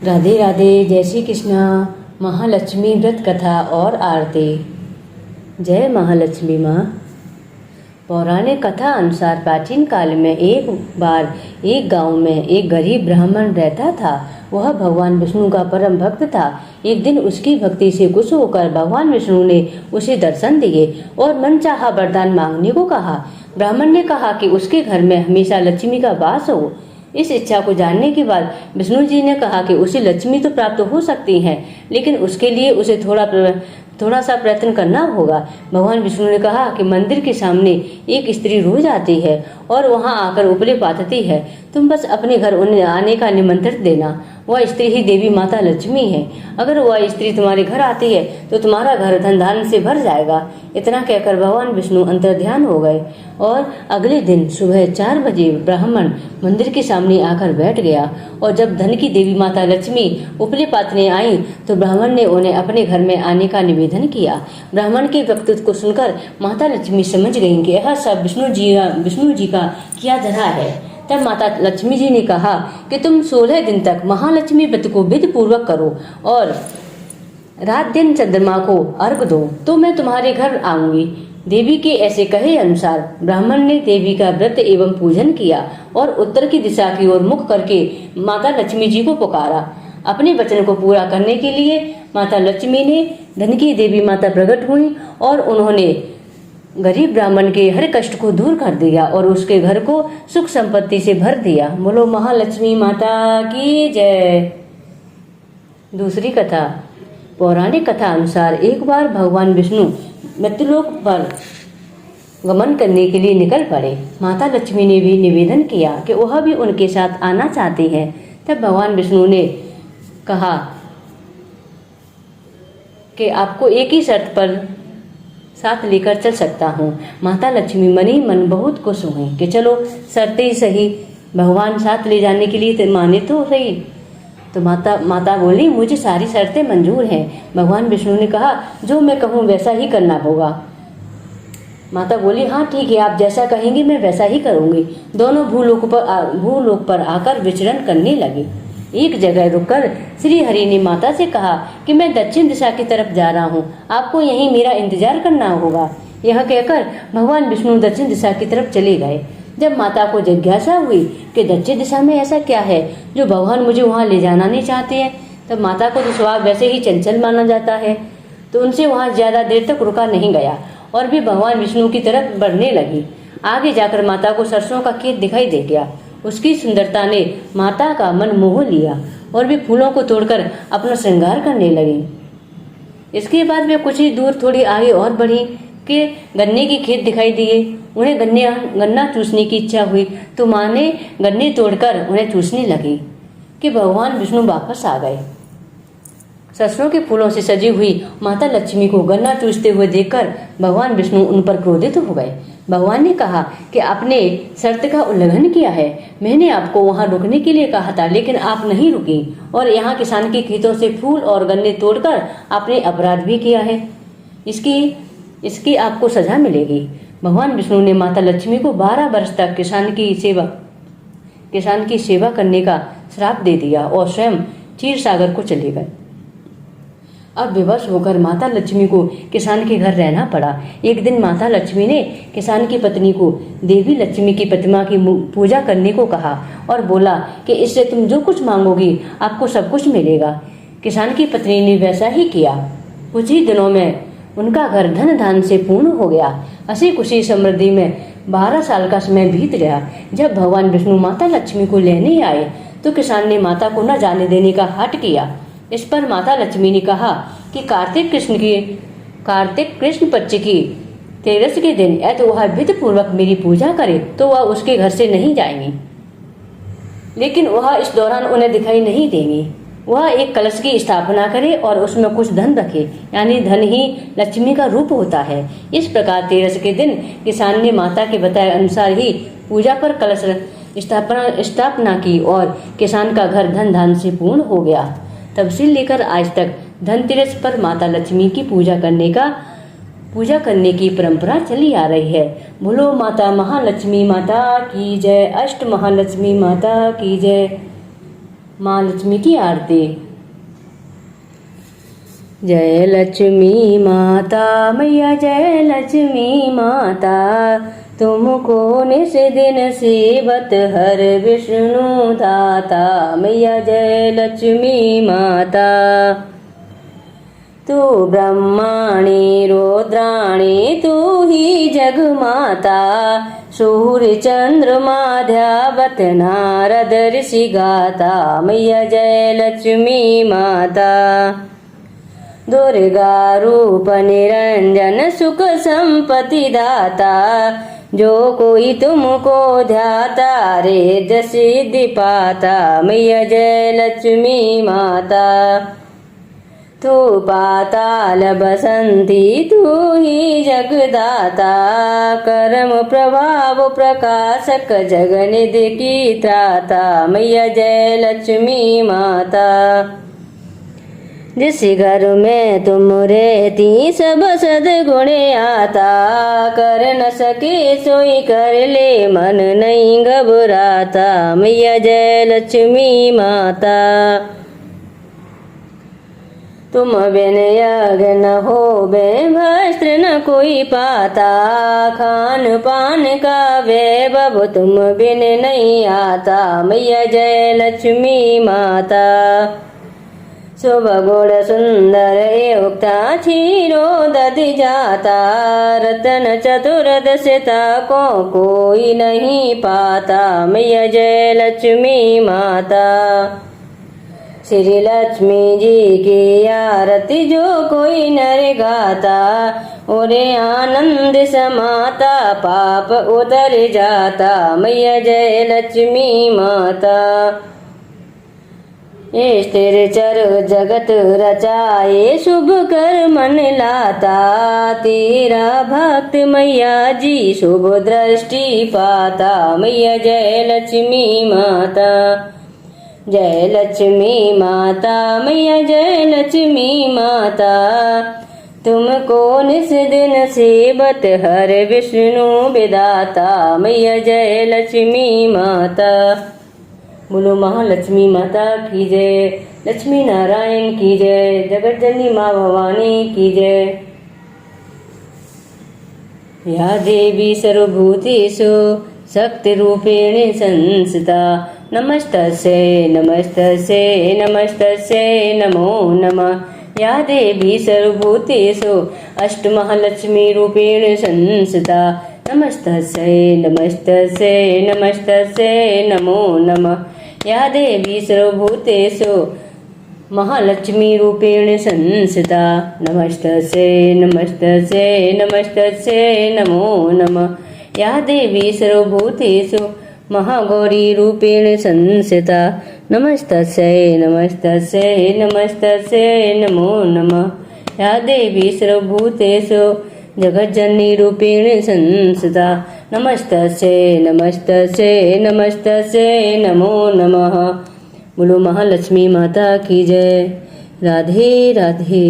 राधे राधे। जय श्री कृष्णा। महालक्ष्मी व्रत कथा और आरती। जय महालक्ष्मी माँ। पौराणिक कथा अनुसार प्राचीन काल में एक बार एक गांव में एक गरीब ब्राह्मण रहता था। वह भगवान विष्णु का परम भक्त था। एक दिन उसकी भक्ति से खुश होकर भगवान विष्णु ने उसे दर्शन दिए और मनचाहा वरदान मांगने को कहा। ब्राह्मण ने कहा कि उसके घर में हमेशा लक्ष्मी का वास हो। इस इच्छा को जानने के बाद विष्णु जी ने कहा कि उसे लक्ष्मी तो प्राप्त हो सकती है, लेकिन उसके लिए उसे थोड़ा सा प्रयत्न करना होगा। भगवान विष्णु ने कहा कि मंदिर के सामने एक स्त्री रोज आती है और वहां आकर उपले पाथती है। तुम बस अपने घर उन्हें आने का निमंत्रण देना। वह स्त्री ही देवी माता लक्ष्मी है। अगर वह स्त्री तुम्हारे घर आती है तो तुम्हारा घर धन धान्य से भर जाएगा। इतना कहकर भगवान विष्णु अंतर्ध्यान हो गए और अगले दिन सुबह 4 बजे ब्राह्मण मंदिर के सामने आकर बैठ गया। और जब धन की देवी माता लक्ष्मी उपले पाथने आई तो ब्राह्मण ने उन्हें अपने घर में आने का निवेदन किया। ब्राह्मण के वक्तव्य को सुनकर माता लक्ष्मी समझ गई कि यह सब विष्णु जी का किया धरा है। तब माता लक्ष्मी जी ने कहा कि तुम 16 दिन तक महालक्ष्मी व्रत को विधि पूर्वक करो और रात दिन चंद्रमा को अर्घ दो, तो मैं तुम्हारे घर आऊंगी। देवी के ऐसे कहे अनुसार ब्राह्मण ने देवी का व्रत एवं पूजन किया और उत्तर की दिशा की ओर मुख करके माता लक्ष्मी जी को पुकारा। अपने वचन को पूरा करने के लिए माता लक्ष्मी ने धन की देवी माता प्रकट हुई और उन्होंने गरीब ब्राह्मण के हर कष्ट को दूर कर दिया और उसके घर को सुख संपत्ति से भर दिया। बोलो महालक्ष्मी माता की जय। दूसरी कथा। पौराणिक कथा अनुसार एक बार भगवान विष्णु मृत्युलोक पर गमन करने के लिए निकल पड़े। माता लक्ष्मी ने भी निवेदन किया कि वह भी उनके साथ आना चाहती है। तब भगवान विष्णु ने कहा कि आपको एक ही शर्त पर साथ लेकर चल सकता हूँ। माता लक्ष्मी मन ही मन बहुत खुश हुई कि चलो शर्तें ही सही, भगवान साथ ले जाने के लिए माने तो सही। तो माता बोली, मुझे सारी शर्तें मंजूर हैं। भगवान विष्णु ने कहा, जो मैं कहूँ वैसा ही करना होगा। माता बोली, हाँ ठीक है, आप जैसा कहेंगे मैं वैसा ही करूँगी। दोनों भूलोक पर आकर विचरण करने लगे। एक जगह रुककर श्री हरि ने माता से कहा कि मैं दक्षिण दिशा की तरफ जा रहा हूँ, आपको यहीं मेरा इंतजार करना होगा। यह कहकर भगवान विष्णु दक्षिण दिशा की तरफ चले गए। जब माता को जिज्ञासा हुई कि दक्षिण दिशा में ऐसा क्या है जो भगवान मुझे वहाँ ले जाना नहीं चाहते हैं, तब माता को तो स्वभाव वैसे ही चंचल माना जाता है, तो उनसे वहाँ ज्यादा देर तक रुका नहीं गया और भी भगवान विष्णु की तरफ बढ़ने लगी। आगे जाकर माता को सरसों का खेत दिखाई दे गया। उसकी सुंदरता ने माता का मन मोह लिया और वे फूलों को तोड़कर अपना श्रृंगार करने लगी। इसके बाद वे कुछ ही दूर थोड़ी आगे और बढ़ी कि गन्ने के खेत दिखाई दिए। उन्हें गन्ना चूसने की इच्छा हुई तो माँ ने गन्ने तोड़कर उन्हें चूसने लगी कि भगवान विष्णु वापस आ गए। सरसों के फूलों से सजी हुई माता लक्ष्मी को गन्ना चूसते हुए देखकर भगवान विष्णु उन पर क्रोधित हो गए। भगवान ने कहा कि आपने शर्त का उल्लंघन किया है। मैंने आपको वहां रुकने के लिए कहा था, लेकिन आप नहीं रुकी और यहाँ किसान के खेतों से फूल और गन्ने तोड़कर आपने अपराध भी किया है। इसकी आपको सजा मिलेगी। भगवान विष्णु ने माता लक्ष्मी को 12 वर्ष तक किसान की सेवा करने का श्राप दे दिया और स्वयं क्षीर सागर को चले गए। अब विवश होकर माता लक्ष्मी को किसान के घर रहना पड़ा। एक दिन माता लक्ष्मी ने किसान की पत्नी को देवी लक्ष्मी की प्रतिमा की पूजा करने को कहा और बोला कि इससे तुम जो कुछ मांगोगी आपको सब कुछ मिलेगा। किसान की पत्नी ने वैसा ही किया। कुछ ही दिनों में उनका घर धन धान से पूर्ण हो गया। हंसी खुशी समृद्धि में 12 साल का समय बीत गया। जब भगवान विष्णु माता लक्ष्मी को लेने आए तो किसान ने माता को न जाने देने का हठ किया। इस पर माता लक्ष्मी ने कहा कि कार्तिक कृष्ण पक्ष की तेरस के दिन यदि वह विधि पूर्वक मेरी पूजा करे तो वह उसके घर से नहीं जाएंगी, लेकिन वह इस दौरान उन्हें दिखाई नहीं देंगी। वह एक कलश की स्थापना करे और उसमें कुछ धन रखे, यानी धन ही लक्ष्मी का रूप होता है। इस प्रकार तेरस के दिन किसान ने माता के बताए अनुसार ही पूजा पर कलश स्थापना की और किसान का घर धन धान से पूर्ण हो गया। तब से लेकर आज तक धनतेरस पर माता लक्ष्मी की पूजा करने की परंपरा चली आ रही है। बोलो माता महालक्ष्मी माता की जय। अष्ट महालक्ष्मी माता की जय। माँ लक्ष्मी की आरती। जय लक्ष्मी माता मैया जय लक्ष्मी माता, तुमको निस दिन सेवत हर विष्णु दाता। मैया जय लक्ष्मी माता, तू ब्रह्माणी रुद्राणी तू ही जग माता। सूर्य चंद्रमा ध्यावत नारद ऋषि गाता। मैया जय लक्ष्मी माता, दुर्गा रूप निरंजन सुख संपत्ति दाता। जो कोई तुमको ध्याता रे सिद्धि पाता। मैया जय लक्ष्मी माता, तू पाताल बसंती तू ही जगदाता। कर्म प्रभाव प्रकाशक जगनिधि की त्राता। मैया जय लक्ष्मी माता, जिस घर में तुम रहती सब सद्गुण आता। कर न सके सोई कर ले मन नहीं घबराता। मैया जय लक्ष्मी माता, तुम बिन यज्ञ न होवे वस्त्र न कोई पाता। खान पान का वैभव तुम बिन नहीं आता। मैया जय लक्ष्मी माता, शुभ गुण सुंदर युक्ता क्षीरो दधि जाता। रतन चतुर्दशता को कोई नहीं पाता। मैया जय लक्ष्मी माता, श्री लक्ष्मी जी की आरती जो कोई नर गाता। उरे आनंद समाता पाप उतर जाता। मैया जय लक्ष्मी माता, स्थिर चर जगत रचाए शुभ कर मन लाता। तेरा भक्त मैया जी शुभ दृष्टि पाता। मैया जय लक्ष्मी माता, जय लक्ष्मी माता मैया जय लक्ष्मी माता। तुमको निस दिन सेवत हर विष्णु विदाता। मैया जय लक्ष्मी माता, बोलो महालक्ष्मी माता की जय, लक्ष्मी नारायण की जय, जगत जननी माँ भवानी की जय। या देवी सर्वभूतेषु शक्ति रूपेण संस्थिता। नमस्तस्यै नमस्तस्यै नमस्तस्यै नमो नमः। या देवी सर्वभूतेषु अष्टमहालक्ष्मी रूपेण संस्थिता। नमस्तस्यै नमस्तस्यै नमस्तस्यै नमो नमः। या देवी सर्वभूतेषु महालक्ष्मी रूपेण संस्थिता। नमस्तस्यै नमस्तस्यै नमस्तस्यै नमो नमः। या देवी सर्वभूतेषु महागौरी रूपेण संस्थिता। नमस्तस्यै नमस्तस्यै नमस्तस्यै नमो नमः। या देवी सर्वभूतेषु जगज्जननी रूपेण संस्थिता। नमस्तस्यै नमस्तस्यै नमस्तस्यै नमो नमः। बोलो महालक्ष्मी माता की जय। राधे राधे।